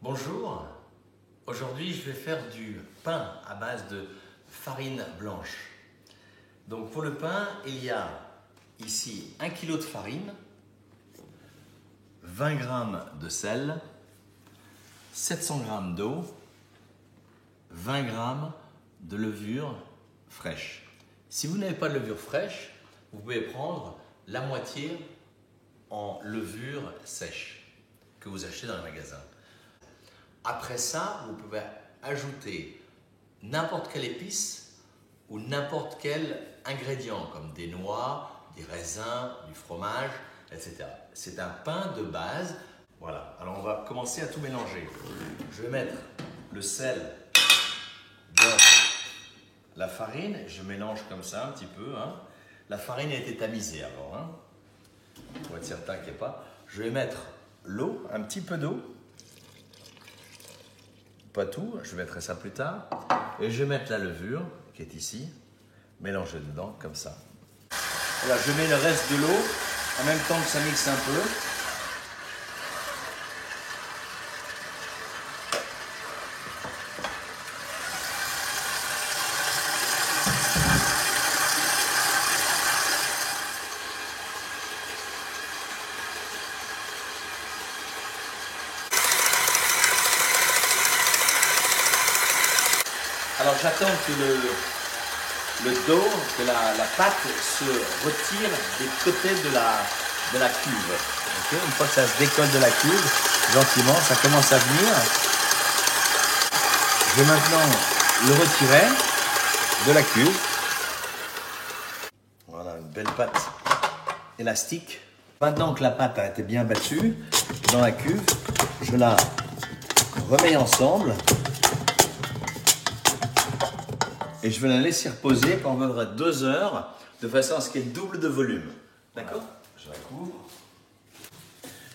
Bonjour, aujourd'hui je vais faire du pain à base de farine blanche. Donc pour le pain, il y a ici 1 kg de farine, 20 g de sel, 700 g d'eau, 20 g de levure fraîche. Si vous n'avez pas de levure fraîche, vous pouvez prendre la moitié en levure sèche que vous achetez dans le magasin. Après ça, vous pouvez ajouter n'importe quelle épice ou n'importe quel ingrédient comme des noix, des raisins, du fromage, etc. C'est un pain de base. Voilà, alors on va commencer à tout mélanger. Je vais mettre le sel dans la farine, je mélange comme ça un petit peu. La farine a été tamisée alors, pour être certain qu'il n'y ait pas. Je vais mettre l'eau, un petit peu d'eau. Pas tout, je mettrai ça plus tard. Et je vais mettre la levure qui est ici, mélanger dedans comme ça. Voilà, je mets le reste de l'eau en même temps que ça mixe un peu. Alors j'attends que le dos, que la pâte se retire des côtés de la cuve. Okay, une fois que ça se décolle de la cuve, gentiment, ça commence à venir. Je vais maintenant le retirer de la cuve. Voilà, une belle pâte élastique. Maintenant que la pâte a été bien battue dans la cuve, je la remets ensemble. Et je vais la laisser reposer pendant 2 heures, de façon à ce qu'elle double de volume. D'accord? Je la couvre.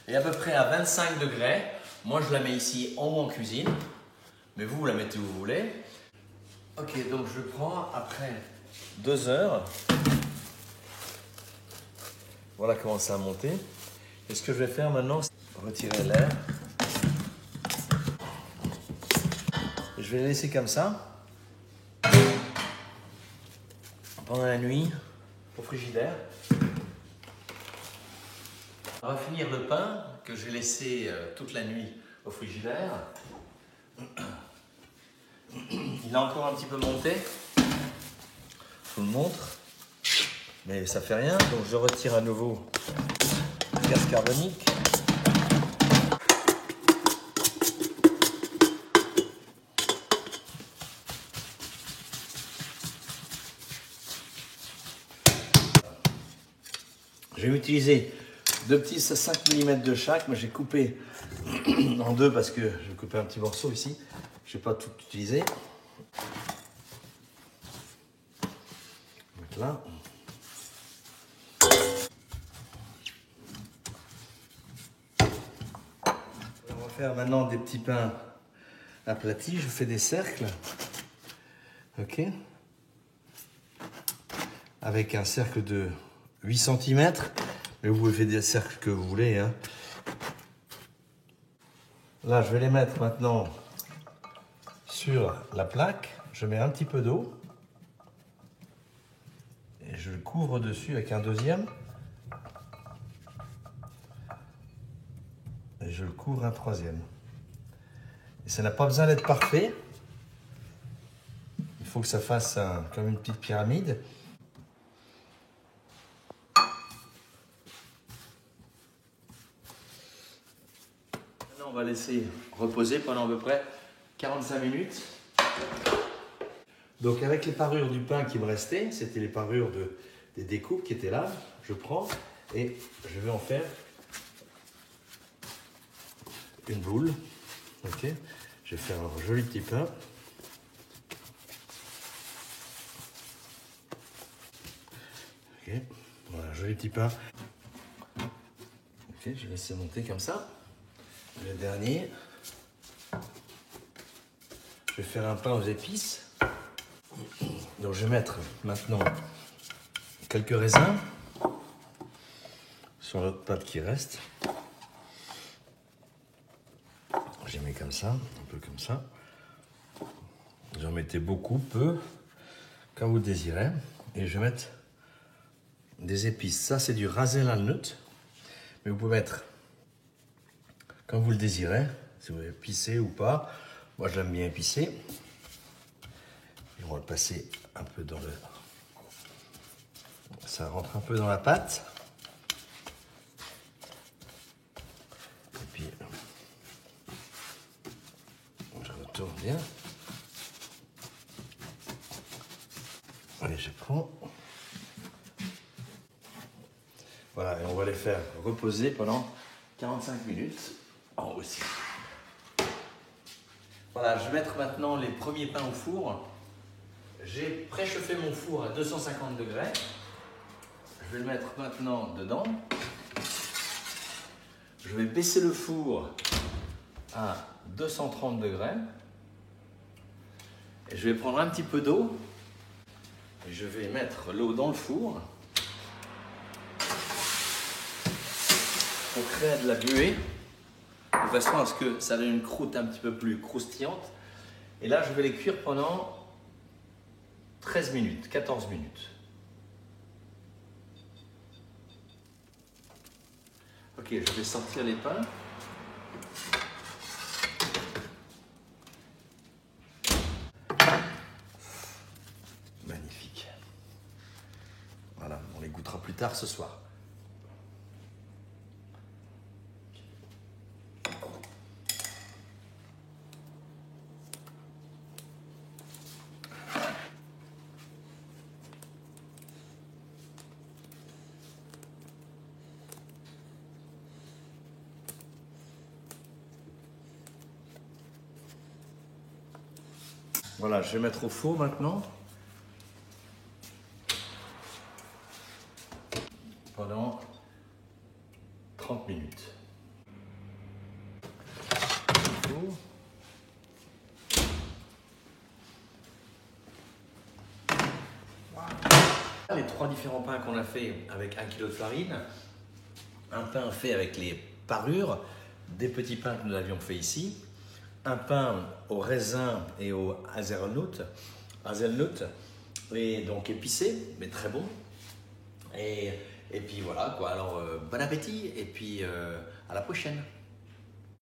Et à peu près à 25 degrés, moi je la mets ici en haut en cuisine, mais vous la mettez où vous voulez. Ok, donc je prends après 2 heures. Voilà comment ça a monté. Et ce que je vais faire maintenant, c'est retirer l'air. Et je vais la laisser comme ça. Pendant la nuit, au frigidaire. On va finir le pain que j'ai laissé toute la nuit au frigidaire. Il a encore un petit peu monté. Je vous le montre. Mais ça fait rien, donc je retire à nouveau le gaz carbonique. Je vais utiliser 2 petits 5 mm de chaque, mais j'ai coupé en 2 parce que je vais couper un petit morceau ici. Je ne vais pas tout utiliser. Donc là. On va faire maintenant des petits pains aplatis. Je fais des cercles. Ok. Avec un cercle de 8 cm, mais vous pouvez faire des cercles que vous voulez. Là, je vais les mettre maintenant sur la plaque. Je mets un petit peu d'eau et je le couvre dessus avec un deuxième. Et je le couvre un troisième. Et ça n'a pas besoin d'être parfait. Il faut que ça fasse comme une petite pyramide. On va laisser reposer pendant à peu près 45 minutes. Donc avec les parures du pain qui me restaient, c'était les parures des découpes qui étaient là, je prends et je vais en faire une boule. Ok, je vais faire un joli petit pain. Ok, voilà, joli petit pain. Ok, je vais laisser monter comme ça. Le dernier, je vais faire un pain aux épices. Donc je vais mettre maintenant quelques raisins sur l'autre pâte qui reste. je les mets comme ça, un peu comme ça. J'en mettais beaucoup, peu, comme vous le désirez. Et je vais mettre des épices. Ça, c'est du Haselnuss. Mais vous pouvez mettre comme vous le désirez, si vous voulez épicé ou pas. Moi, je l'aime bien épicé. Et on va le passer un peu dans le... Ça rentre un peu dans la pâte. Et puis, je retourne bien. Allez, je prends. Voilà, et on va les faire reposer pendant 45 minutes en haut aussi. Voilà, je vais mettre maintenant les premiers pains au four. J'ai préchauffé mon four à 250 degrés. Je vais le mettre maintenant dedans. Je vais baisser le four à 230 degrés. Et je vais prendre un petit peu d'eau. Et je vais mettre l'eau dans le four. Pour créer de la buée. De façon à ce que ça donne une croûte un petit peu plus croustillante. Et là, je vais les cuire pendant 13 minutes, 14 minutes. Ok, je vais sortir les pains. Magnifique. Voilà, on les goûtera plus tard ce soir. Voilà, je vais mettre au four maintenant. Pendant 30 minutes. Les trois différents pains qu'on a fait avec 1 kg de farine. Un pain fait avec les parures, des petits pains que nous avions fait ici. Un pain au raisin et au hazelnut, et donc épicé, mais très bon. Et puis voilà quoi, alors bon appétit et puis à la prochaine.